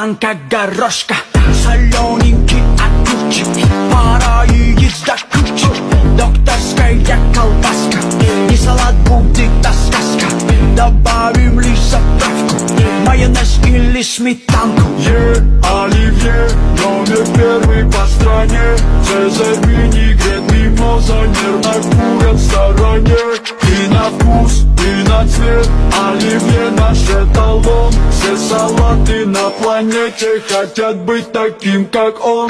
сметанка, горошка, солененький огурчик, пора яиц до кучи, докторская колбаска, не салат будет, а сказка. Добавим лишь заправку, майонез или сметанку. Оливье, номер первый по стране. Цезарь, винегрет, мимоза, нервно курят в стороне. И на вкус, и на цвет, оливье наш эталон. Все салаты на планете хотят быть таким, как он.